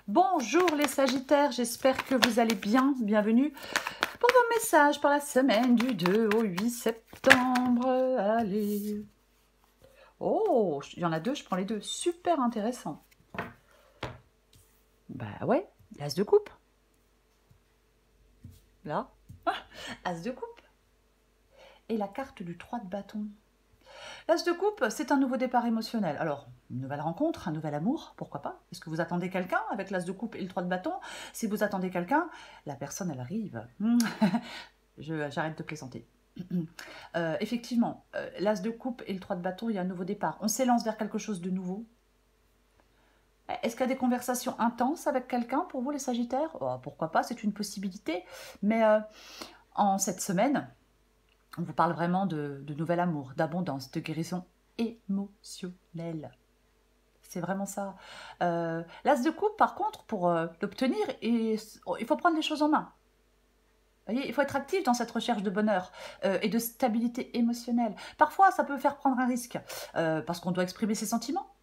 Bonjour les Sagittaires, j'espère que vous allez bien. Bienvenue pour vos messages pour la semaine du 2 au 8 septembre. Allez. Oh, il y en a deux, je prends les deux. Super intéressant. Bah ouais, l'as de coupe. Là, as de coupe. Et la carte du 3 de bâton. L'as de coupe, c'est un nouveau départ émotionnel. Alors, une nouvelle rencontre, un nouvel amour, pourquoi pas? Est-ce que vous attendez quelqu'un avec l'as de coupe et le 3 de bâton? Si vous attendez quelqu'un, la personne, elle arrive. J'arrête de plaisanter. Effectivement, l'as de coupe et le 3 de bâton, il y a un nouveau départ. On s'élance vers quelque chose de nouveau. Est-ce qu'il y a des conversations intenses avec quelqu'un pour vous, les Sagittaires? Oh, pourquoi pas, c'est une possibilité. Mais en cette semaine, on vous parle vraiment de nouvel amour, d'abondance, de guérison émotionnelle. C'est vraiment ça. L'as de coupe, par contre, pour l'obtenir, il faut prendre les choses en main. Vous voyez, il faut être actif dans cette recherche de bonheur et de stabilité émotionnelle. Parfois, ça peut faire prendre un risque, parce qu'on doit exprimer ses sentiments.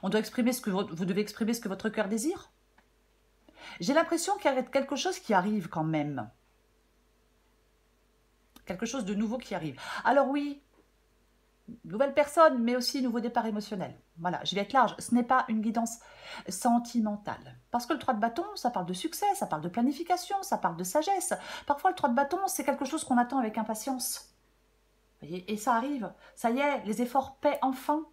On doit exprimer ce que vous devez exprimer ce que votre cœur désire. J'ai l'impression qu'il y a quelque chose qui arrive quand même. Quelque chose de nouveau qui arrive. Alors oui, nouvelle personne, mais aussi nouveau départ émotionnel. Voilà, je vais être large. Ce n'est pas une guidance sentimentale. Parce que le 3 de bâton, ça parle de succès, ça parle de planification, ça parle de sagesse. Parfois, le 3 de bâton, c'est quelque chose qu'on attend avec impatience. Vous voyez, et ça arrive. Ça y est, les efforts paient enfin.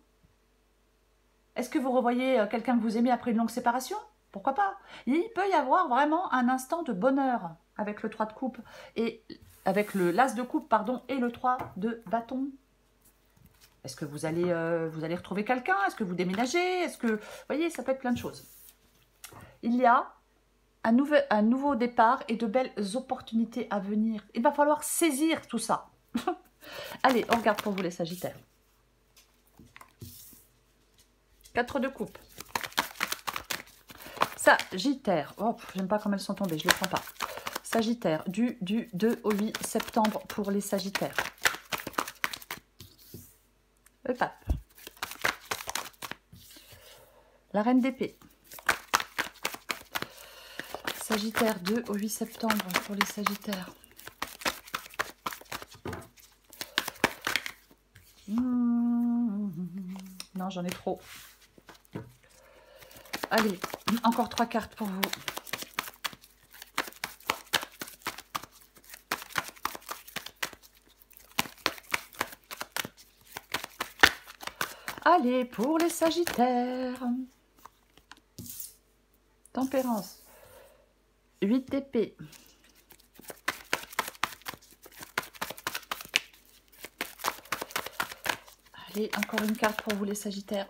Est-ce que vous revoyez quelqu'un que vous aimez après une longue séparation? Pourquoi pas? Il peut y avoir vraiment un instant de bonheur avec le 3 de coupe et avec le l'as de coupe, pardon, et le 3 de bâton. Est-ce que vous allez retrouver quelqu'un? Est-ce que vous déménagez? Est-ce que... Vous voyez, ça peut être plein de choses. Il y a un nouveau départ et de belles opportunités à venir. Il va falloir saisir tout ça. Allez, on regarde pour vous les Sagittaires. 4 de coupe. Sagittaire. Oh, j'aime pas comment elles sont tombées, je ne les prends pas. Sagittaire, du 2 au 8 septembre pour les Sagittaires. Le pape. La reine d'épée. Sagittaire, 2 au 8 septembre pour les Sagittaires. Non, j'en ai trop. Allez, encore 3 cartes pour vous. Allez, pour les Sagittaires. Tempérance. 8 d'épée. Allez, encore une carte pour vous les Sagittaires.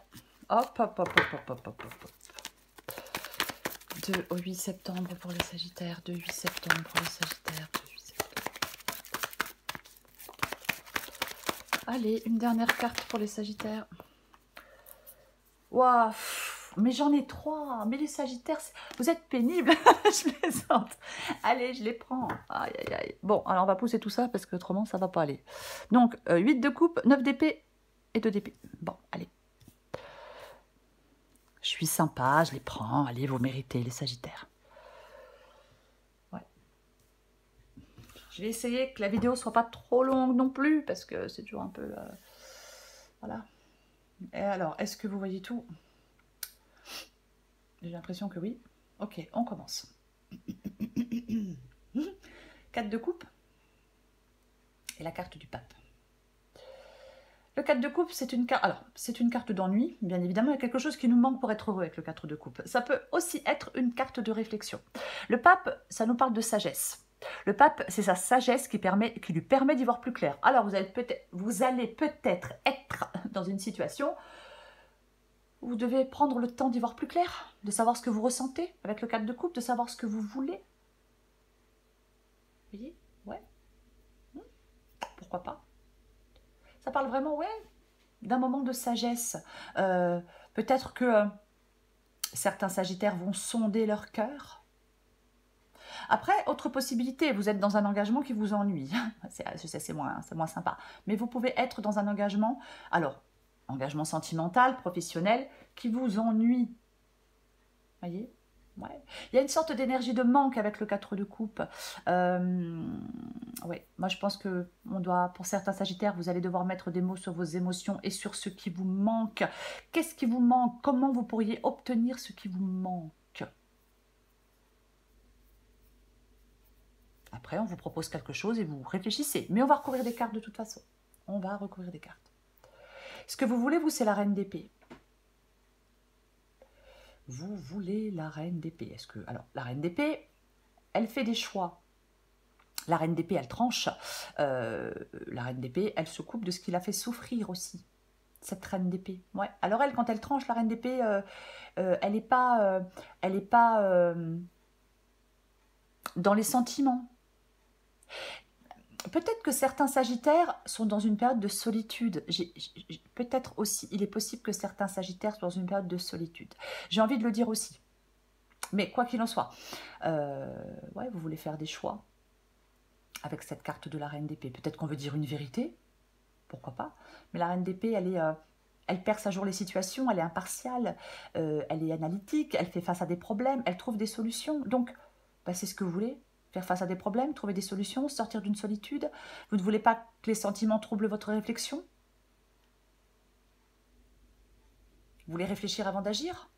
Hop, hop, hop, hop, hop, hop, hop, hop. 2 au 8 septembre pour les Sagittaires. 2 8 septembre pour les Sagittaires. 2 8 septembre. Allez, une dernière carte pour les Sagittaires. Waouh, mais j'en ai 3. Mais les Sagittaires, vous êtes pénibles. Je plaisante. Allez, je les prends. Aïe, aïe, aïe. Bon, alors on va pousser tout ça parce que autrement, ça ne va pas aller. Donc, 8 de coupe, 9 d'épée et 2 d'épée. Bon, allez. Je suis sympa, je les prends. Allez, vous méritez, les Sagittaires. Ouais. Je vais essayer que la vidéo ne soit pas trop longue non plus, parce que c'est toujours un peu... voilà. Et alors, est-ce que vous voyez tout? J'ai l'impression que oui. Ok, on commence. 4 de coupe et la carte du pape. Le 4 de coupe, c'est une carte. Alors, c'est une carte d'ennui, bien évidemment. Il y a quelque chose qui nous manque pour être heureux avec le 4 de coupe. Ça peut aussi être une carte de réflexion. Le pape, ça nous parle de sagesse. Le pape, c'est sa sagesse qui lui permet d'y voir plus clair. Alors, vous allez peut-être être dans une situation où vous devez prendre le temps d'y voir plus clair, de savoir ce que vous ressentez avec le 4 de coupe, de savoir ce que vous voulez. Vous voyez? Ouais. Pourquoi pas? Ça parle vraiment, ouais, d'un moment de sagesse. Peut-être que certains Sagittaires vont sonder leur cœur. Après, autre possibilité, vous êtes dans un engagement qui vous ennuie. Je sais, c'est moins sympa. Mais vous pouvez être dans un engagement, alors, engagement sentimental, professionnel, qui vous ennuie. Voyez? Ouais. Il y a une sorte d'énergie de manque avec le 4 de coupe. Ouais. Moi, je pense que on doit, pour certains sagittaires, vous allez devoir mettre des mots sur vos émotions et sur ce qui vous manque. Qu'est-ce qui vous manque? Comment vous pourriez obtenir ce qui vous manque? Après, on vous propose quelque chose et vous réfléchissez. Mais on va recouvrir des cartes de toute façon. On va recouvrir des cartes. Ce que vous voulez, vous, c'est la reine d'épée. Vous voulez la reine d'épée. Est-ce que... Alors, la reine d'épée, elle fait des choix. La reine d'épée, elle tranche. La reine d'épée, elle se coupe de ce qui l'a fait souffrir aussi. Cette reine d'épée. Ouais. Alors elle, quand elle tranche, la reine d'épée, elle n'est pas, dans les sentiments. Peut-être que certains sagittaires sont dans une période de solitude. Peut-être aussi, il est possible que certains sagittaires soient dans une période de solitude. J'ai envie de le dire aussi. Mais quoi qu'il en soit, ouais, vous voulez faire des choix avec cette carte de la reine d'épée. Peut-être qu'on veut dire une vérité, pourquoi pas. Mais la reine d'épée, elle perce à jour les situations, elle est impartiale, elle est analytique, elle fait face à des problèmes, elle trouve des solutions. Donc, bah, c'est ce que vous voulez, faire face à des problèmes, trouver des solutions, sortir d'une solitude. Vous ne voulez pas que les sentiments troublent votre réflexion? Vous voulez réfléchir avant d'agir?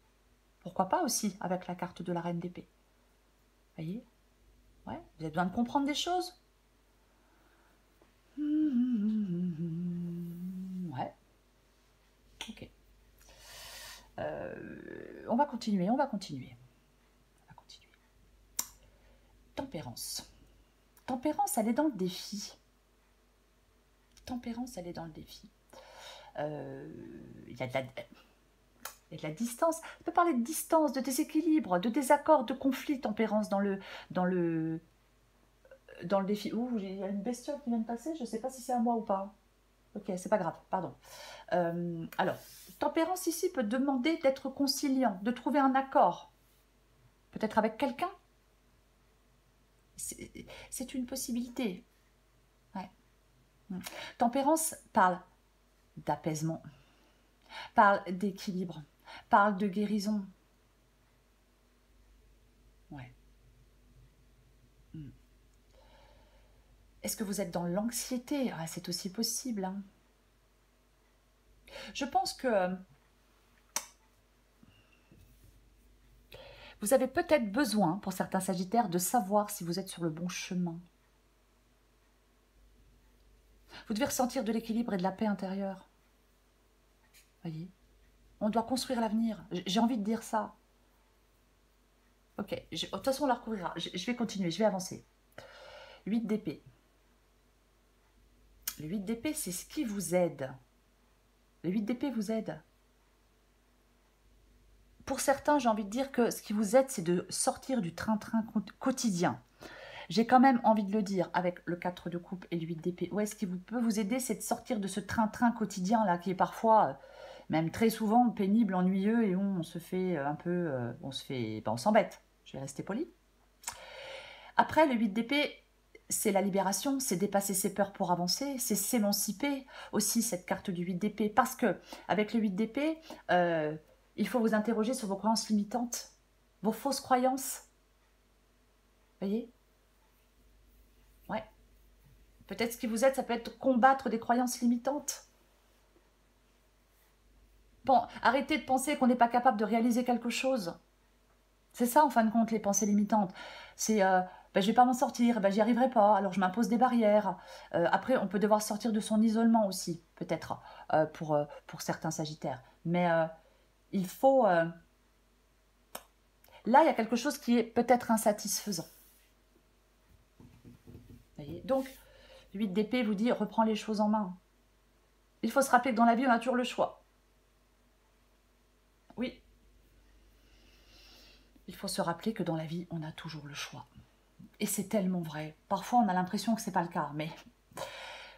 Pourquoi pas aussi avec la carte de la reine d'épée? Voyez? Ouais, vous avez besoin de comprendre des choses? Ouais. Ok. On va continuer, on va continuer. On va continuer. Tempérance. Tempérance, elle est dans le défi. Tempérance, elle est dans le défi. Il y a de la distance. On peut parler de distance, de déséquilibre, de désaccord, de conflit, tempérance dans le défi. Ouh, il y a une bestiole qui vient de passer, je ne sais pas si c'est à moi ou pas. Ok, c'est pas grave, pardon. Alors, tempérance ici peut demander d'être conciliant, de trouver un accord. Peut-être avec quelqu'un. C'est une possibilité. Ouais. Tempérance parle d'apaisement, parle d'équilibre, parle de guérison. Ouais. Est-ce que vous êtes dans l'anxiété? Ah, c'est aussi possible. Hein. Je pense que vous avez peut-être besoin, pour certains sagittaires, de savoir si vous êtes sur le bon chemin. Vous devez ressentir de l'équilibre et de la paix intérieure. Voyez? On doit construire l'avenir. J'ai envie de dire ça. Ok, de toute façon, on la recouvrira. Je vais continuer, je vais avancer. 8 d'épée. Le 8 d'épée, c'est ce qui vous aide. Le 8 d'épée vous aide. Pour certains, j'ai envie de dire que ce qui vous aide, c'est de sortir du train-train quotidien. J'ai quand même envie de le dire avec le 4 de coupe et le 8 d'épée. Ouais, ce qui peut vous aider, c'est de sortir de ce train-train quotidien là qui est parfois, même très souvent, pénible, ennuyeux et où on se fait un peu, on s'embête. Je vais rester poli. Après, le 8 d'épée, c'est la libération, c'est dépasser ses peurs pour avancer, c'est s'émanciper aussi cette carte du 8 d'épée. Parce que avec le 8 d'épée, il faut vous interroger sur vos croyances limitantes, vos fausses croyances. Voyez? Ouais. Peut-être ce qui vous aide, ça peut être combattre des croyances limitantes. Bon, arrêtez de penser qu'on n'est pas capable de réaliser quelque chose. C'est ça, en fin de compte, les pensées limitantes. C'est ben, je vais pas m'en sortir, ben, j'y arriverai pas, alors je m'impose des barrières. Après, on peut devoir sortir de son isolement aussi, peut-être, pour certains sagittaires. Mais il faut... Là, il y a quelque chose qui est peut-être insatisfaisant. Voyez. Donc, 8 d'épée vous dit, reprends les choses en main. Il faut se rappeler que dans la vie, on a toujours le choix. Oui. Il faut se rappeler que dans la vie, on a toujours le choix. Et c'est tellement vrai. Parfois, on a l'impression que c'est pas le cas, mais...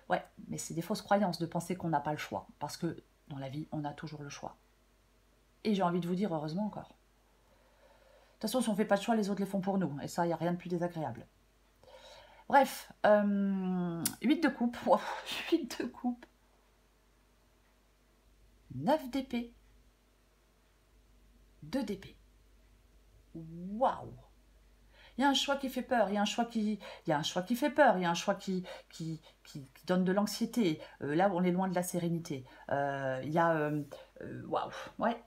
Ouais, mais c'est des fausses croyances de penser qu'on n'a pas le choix. Parce que dans la vie, on a toujours le choix. Et j'ai envie de vous dire, heureusement encore. De toute façon, si on ne fait pas de choix, les autres les font pour nous. Et ça, il n'y a rien de plus désagréable. Bref, 8 de coupe. Wow, 8 de coupe. 9 d'épée. 2 d'épée. Waouh! Il y a un choix qui fait peur, il y a un choix qui fait peur, il y a un choix qui donne de l'anxiété. Là, on est loin de la sérénité. Il y a... Waouh! Ouais.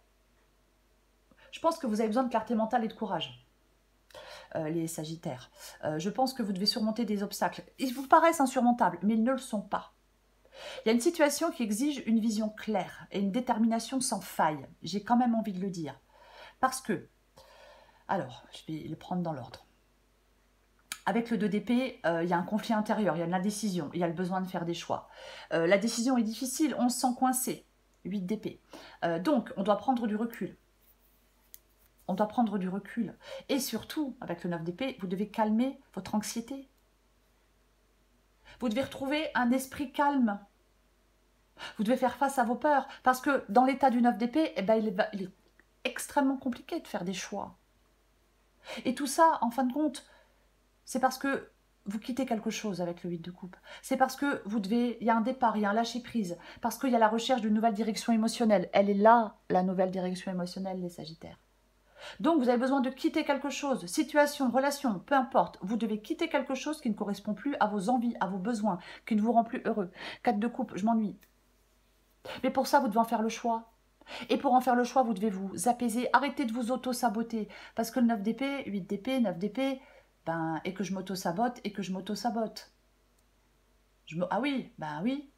Je pense que vous avez besoin de clarté mentale et de courage, les Sagittaires. Je pense que vous devez surmonter des obstacles. Ils vous paraissent insurmontables, mais ils ne le sont pas. Il y a une situation qui exige une vision claire et une détermination sans faille. J'ai quand même envie de le dire. Parce que... Alors, je vais le prendre dans l'ordre. Avec le 2 d'épée, il y a un conflit intérieur, il y a de l'indécision, il y a le besoin de faire des choix. La décision est difficile, on se sent coincé. 8 d'épée. Donc, on doit prendre du recul. On doit prendre du recul. Et surtout, avec le 9 d'épée, vous devez calmer votre anxiété. Vous devez retrouver un esprit calme. Vous devez faire face à vos peurs. Parce que dans l'état du 9 d'épée, eh ben, il est extrêmement compliqué de faire des choix. Et tout ça, en fin de compte, c'est parce que vous quittez quelque chose avec le 8 de coupe. C'est parce que vous devez, il y a un départ, il y a un lâcher-prise. Parce qu'il y a la recherche d'une nouvelle direction émotionnelle. Elle est là, la nouvelle direction émotionnelle, les Sagittaires. Donc, vous avez besoin de quitter quelque chose. Situation, relation, peu importe. Vous devez quitter quelque chose qui ne correspond plus à vos envies, à vos besoins, qui ne vous rend plus heureux. 4 de coupe, je m'ennuie. Mais pour ça, vous devez en faire le choix. Et pour en faire le choix, vous devez vous apaiser. Arrêtez de vous auto-saboter. Parce que le 9 d'épée, 8 d'épée, 9 d'épée, ben, et que je m'auto-sabote, et que je m'auto-sabote. Ah oui, ben oui.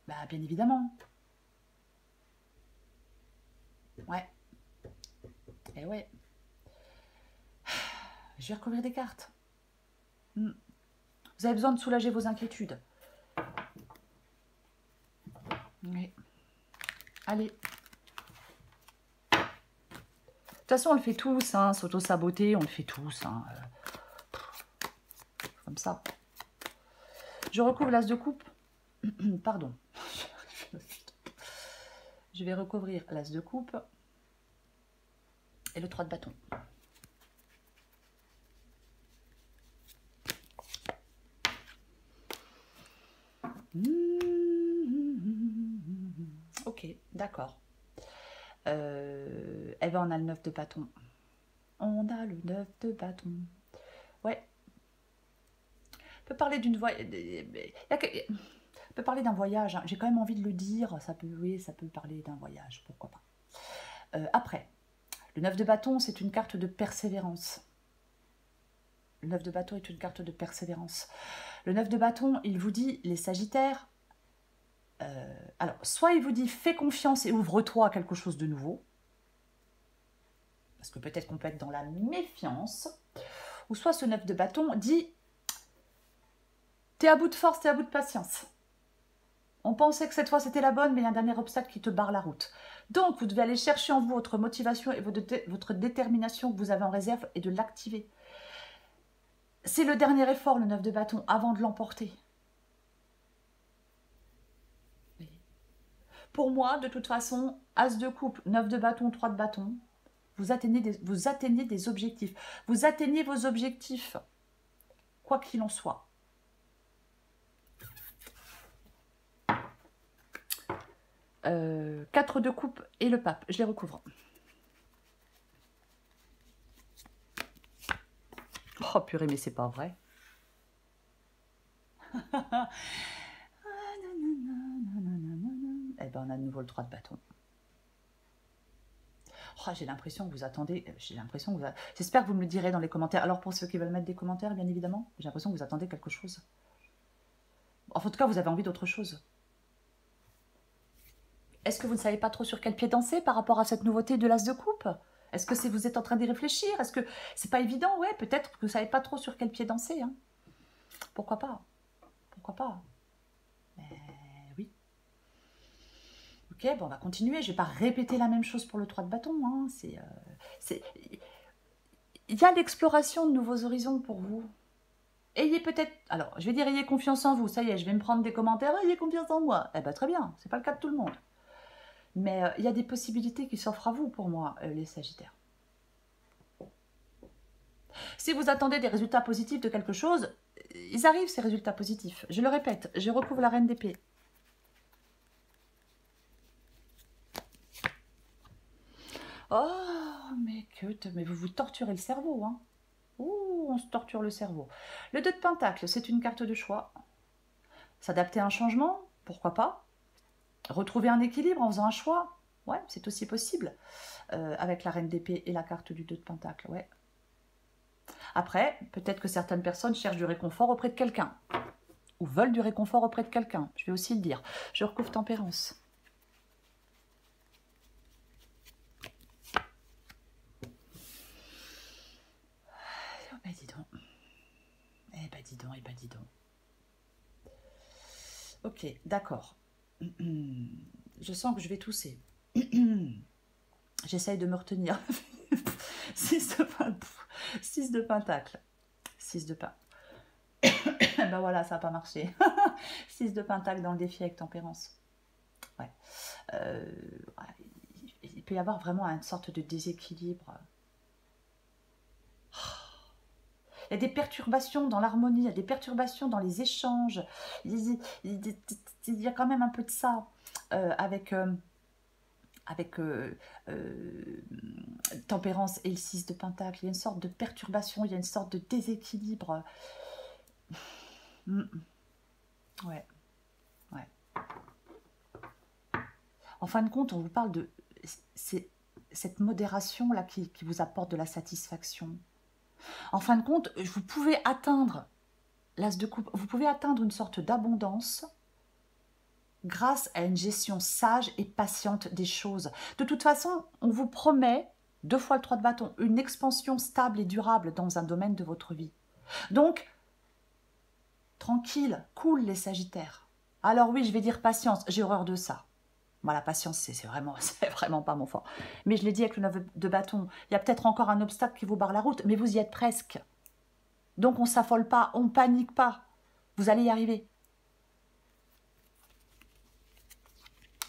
Ben, bien évidemment. Ouais. Et ouais. Je vais recouvrir des cartes. Vous avez besoin de soulager vos inquiétudes. Oui. Allez. De toute façon, on le fait tous, hein, s'auto-saboter, on le fait tous. Hein. Comme ça. Je recouvre l'as de coupe. Pardon. Je vais recouvrir l'as de coupe et le 3 de bâton. Ok, d'accord. Eh ben, on a le 9 de bâton. On a le 9 de bâton. Ouais. On peut parler d'une voie... On peut parler d'un voyage. Hein. J'ai quand même envie de le dire. Ça peut, oui, ça peut parler d'un voyage. Pourquoi pas. Après, le 9 de bâton, c'est une carte de persévérance. Le 9 de bâton est une carte de persévérance. Le 9 de bâton, il vous dit, les Sagittaires, alors, soit il vous dit, fais confiance et ouvre-toi à quelque chose de nouveau, parce que peut-être qu'on peut être dans la méfiance, ou soit ce 9 de bâton dit, t'es à bout de force, t'es à bout de patience. On pensait que cette fois c'était la bonne, mais il y a un dernier obstacle qui te barre la route. Donc, vous devez aller chercher en vous votre motivation et votre détermination que vous avez en réserve et de l'activer. C'est le dernier effort, le 9 de bâton, avant de l'emporter. Pour moi, de toute façon, as de coupe, 9 de bâton, 3 de bâton, vous atteignez des objectifs. Vous atteignez vos objectifs, quoi qu'il en soit. Euh, 4 de coupe et le pape, je les recouvre. Oh purée, mais c'est pas vrai. Eh ben, on a de nouveau le 3 de bâton. Oh, j'ai l'impression que vous attendez, j'espère que vous me le direz dans les commentaires. Alors pour ceux qui veulent mettre des commentaires, bien évidemment, j'ai l'impression que vous attendez quelque chose. En tout cas, vous avez envie d'autre chose. Est-ce que vous ne savez pas trop sur quel pied danser par rapport à cette nouveauté de l'as de coupe? Est-ce que vous êtes en train d'y réfléchir? Est-ce que c'est pas évident? Ouais, peut-être que vous ne savez pas trop sur quel pied danser. Hein. Pourquoi pas? Pourquoi pas? Oui. Ok, bon, on va continuer. Je ne vais pas répéter la même chose pour le 3 de bâton. Hein. Il y a l'exploration de nouveaux horizons pour vous. Ayez peut-être... Alors, je vais dire ayez confiance en vous. Ça y est, je vais me prendre des commentaires. Ayez confiance en moi. Eh bien, très bien. C'est pas le cas de tout le monde. Mais il y a des possibilités qui s'offrent à vous pour moi, les Sagittaires. Si vous attendez des résultats positifs de quelque chose, ils arrivent ces résultats positifs. Je le répète, je recouvre la reine d'épée. Oh, mais que zut, mais vous vous torturez le cerveau, hein. Ouh, on se torture le cerveau. Le 2 de Pentacle, c'est une carte de choix. S'adapter à un changement, pourquoi pas. Retrouver un équilibre en faisant un choix, ouais, c'est aussi possible. Avec la Reine d'épée et la carte du 2 de Pentacle, ouais. Après, peut-être que certaines personnes cherchent du réconfort auprès de quelqu'un. Ou veulent du réconfort auprès de quelqu'un, je vais aussi le dire. Je recouvre Tempérance. Oh ben dis donc. Eh ben dis donc, eh ben dis donc. Ok, d'accord. Je sens que je vais tousser. J'essaye de me retenir. 6 de Pentacle. 6 de Pentacle. Ben voilà, ça n'a pas marché. 6 de Pentacle dans le défi avec Tempérance. Ouais. Il peut y avoir vraiment une sorte de déséquilibre. Il y a des perturbations dans l'harmonie, il y a des perturbations dans les échanges. Il y a quand même un peu de ça avec Tempérance et le 6 de Pentacle. Il y a une sorte de perturbation, il y a une sorte de déséquilibre. Ouais, ouais. En fin de compte, on vous parle de cette modération-là qui vous apporte de la satisfaction. En fin de compte, vous pouvez atteindre l'as de coupe, vous pouvez atteindre une sorte d'abondance grâce à une gestion sage et patiente des choses. De toute façon, on vous promet, 2 fois le 3 de bâton, une expansion stable et durable dans un domaine de votre vie. Donc, tranquille, cool les Sagittaires. Alors oui, je vais dire patience, j'ai horreur de ça. Moi, la patience, c'est vraiment pas mon fort. Mais je l'ai dit avec le 9 de bâton, il y a peut-être encore un obstacle qui vous barre la route, mais vous y êtes presque. Donc, on ne s'affole pas, on ne panique pas. Vous allez y arriver.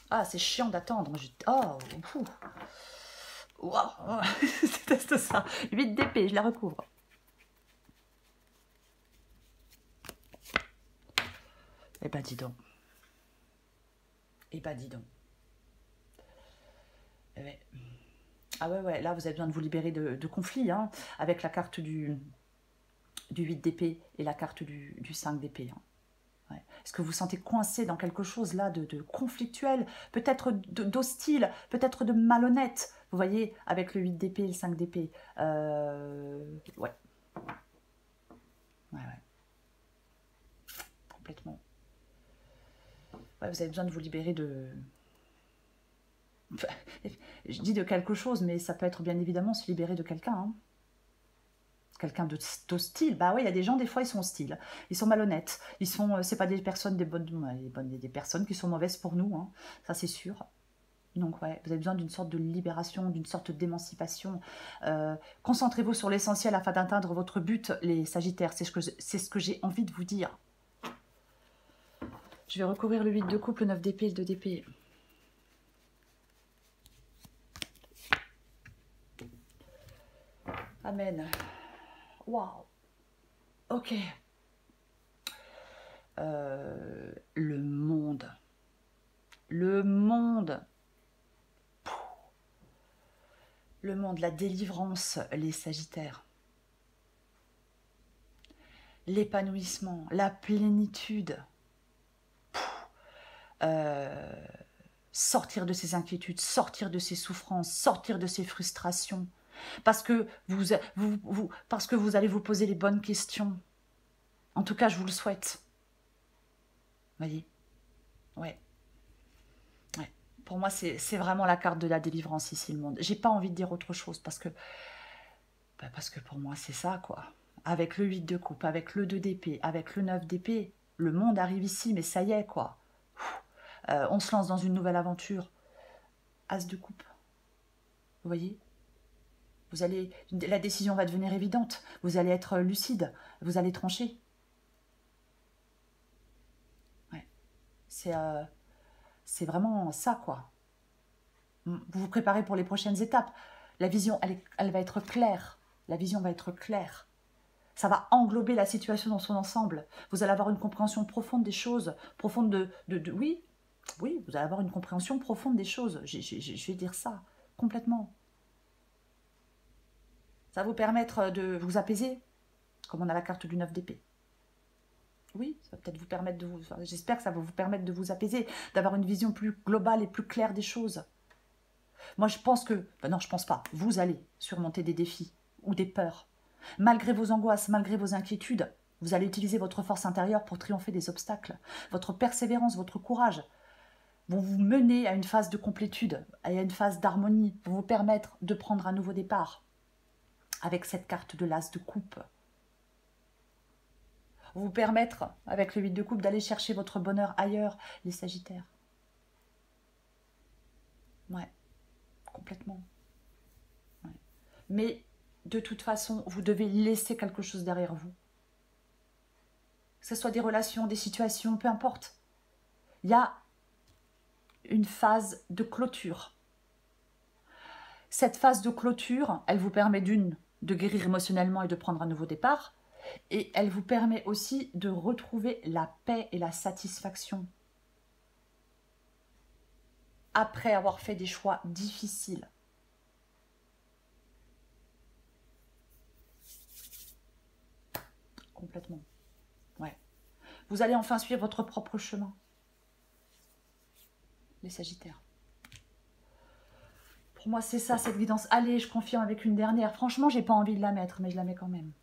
Ah, c'est chiant d'attendre. Oh, wow. Je déteste ça. 8 d'épée, je la recouvre. Eh ben, dis donc. Eh ben, dis donc. Eh ben. Ah ouais, là, vous avez besoin de vous libérer de conflits, hein, avec la carte du 8 d'épée et la carte du 5 d'épée. Hein. Ouais. Est-ce que vous vous sentez coincé dans quelque chose là de conflictuel, peut-être d'hostile, peut-être de malhonnête, vous voyez, avec le 8 d'épée et le 5 d'épée. Ouais. Ouais. Complètement. Ouais, vous avez besoin de vous libérer de... Enfin, je dis de quelque chose, mais ça peut être bien évidemment se libérer de quelqu'un. Hein. Quelqu'un d'hostile. Bah oui, il y a des gens, des fois, ils sont hostiles. Ils sont malhonnêtes. C'est pas des personnes, des personnes qui sont mauvaises pour nous. Hein. Ça, c'est sûr. Donc, ouais, vous avez besoin d'une sorte de libération, d'une sorte d'émancipation. Concentrez-vous sur l'essentiel afin d'atteindre votre but, les Sagittaires. C'est ce que j'ai envie de vous dire. Je vais recouvrir le 8 de coupe, le 9 d'épée et le 2 d'épée. Amen. Waouh. Ok. Le monde. Le monde. Le monde, la délivrance, les Sagittaires. L'épanouissement, la plénitude. Sortir de ses inquiétudes, sortir de ses souffrances, sortir de ses frustrations. Parce que parce que vous allez vous poser les bonnes questions. En tout cas, je vous le souhaite. Vous voyez? Ouais. Ouais. Pour moi, c'est vraiment la carte de la délivrance ici, le monde. J'ai pas envie de dire autre chose parce que pour moi, c'est ça, quoi. Avec le 8 de coupe, avec le 2 d'épée, avec le 9 d'épée, le monde arrive ici, mais ça y est, quoi. On se lance dans une nouvelle aventure. As de coupe. Vous voyez? La décision va devenir évidente. Vous allez être lucide. Vous allez trancher. Ouais. C'est vraiment ça, quoi. Vous vous préparez pour les prochaines étapes. La vision, elle va être claire. La vision va être claire. Ça va englober la situation dans son ensemble. Vous allez avoir une compréhension profonde des choses. Profonde oui, vous allez avoir une compréhension profonde des choses. Je vais dire ça, complètement. Ça va vous permettre de vous apaiser, comme on a la carte du 9 d'épée. Oui, ça va peut-être vous permettre de vous... Enfin, j'espère que ça va vous permettre de vous apaiser, d'avoir une vision plus globale et plus claire des choses. Moi, je pense que... Ben non, je pense pas. Vous allez surmonter des défis ou des peurs. Malgré vos angoisses, malgré vos inquiétudes, vous allez utiliser votre force intérieure pour triompher des obstacles. Votre persévérance, votre courage vont vous mener à une phase de complétude, à une phase d'harmonie, vont vous permettre de prendre un nouveau départ. Avec cette carte de l'as de coupe. Vous permettre, avec le 8 de coupe, d'aller chercher votre bonheur ailleurs, les Sagittaires. Ouais, complètement. Ouais. Mais de toute façon, vous devez laisser quelque chose derrière vous. Que ce soit des relations, des situations, peu importe. Il y a une phase de clôture. Cette phase de clôture, elle vous permet de guérir émotionnellement et de prendre un nouveau départ. Et elle vous permet aussi de retrouver la paix et la satisfaction. Après avoir fait des choix difficiles. Complètement. Ouais. Vous allez enfin suivre votre propre chemin. Les Sagittaires. Pour moi, c'est ça, cette guidance. Allez, je confirme avec une dernière. Franchement, j'ai pas envie de la mettre, mais je la mets quand même.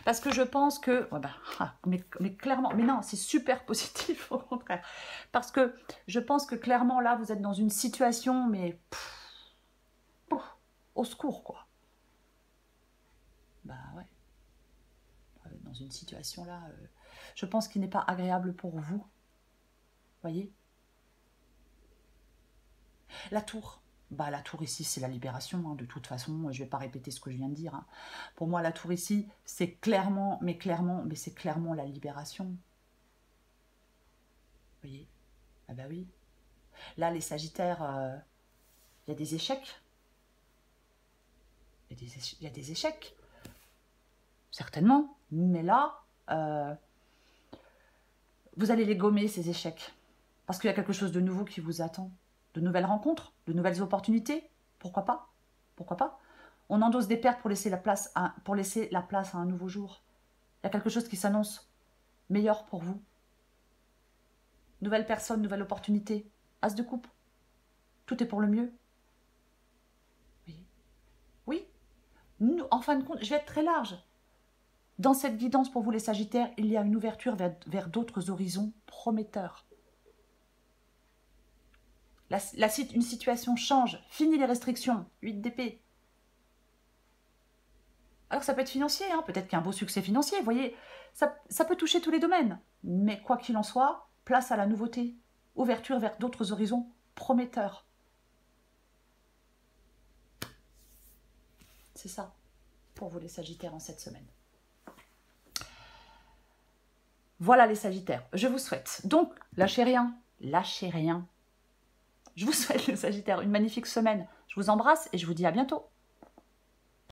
Parce que je pense que... Ouais, mais clairement... Mais non, c'est super positif, au contraire. Parce que je pense que clairement, là, vous êtes dans une situation, mais... au secours, quoi. Bah ouais. Dans une situation, là, je pense qu'il n'est pas agréable pour vous. Voyez? La tour. Bah, la tour ici, c'est la libération. Hein. De toute façon, je ne vais pas répéter ce que je viens de dire. Hein. Pour moi, la tour ici, c'est clairement, mais c'est clairement la libération. Vous voyez? Ah bah oui. Là, les Sagittaires, il y a des échecs. Il y a des échecs. Certainement. Mais là, vous allez les gommer, ces échecs. Parce qu'il y a quelque chose de nouveau qui vous attend. De nouvelles rencontres, de nouvelles opportunités. Pourquoi pas? Pourquoi pas? On endosse des pertes pour laisser la place à un nouveau jour. Il y a quelque chose qui s'annonce meilleur pour vous. Nouvelle personne, nouvelle opportunité. As de coupe. Tout est pour le mieux. Oui. Oui. Nous, en fin de compte, je vais être très large. Dans cette guidance pour vous les Sagittaires, il y a une ouverture vers d'autres horizons prometteurs. Une situation change. Fini les restrictions. 8 d'épée. Alors ça peut être financier, hein, peut-être qu'il y a un beau succès financier, vous voyez, ça peut toucher tous les domaines. Mais quoi qu'il en soit, place à la nouveauté, ouverture vers d'autres horizons prometteurs. C'est ça, pour vous les Sagittaires en cette semaine. Voilà les Sagittaires, je vous souhaite. Donc, lâchez rien, lâchez rien. Je vous souhaite les Sagittaires une magnifique semaine. Je vous embrasse et je vous dis à bientôt.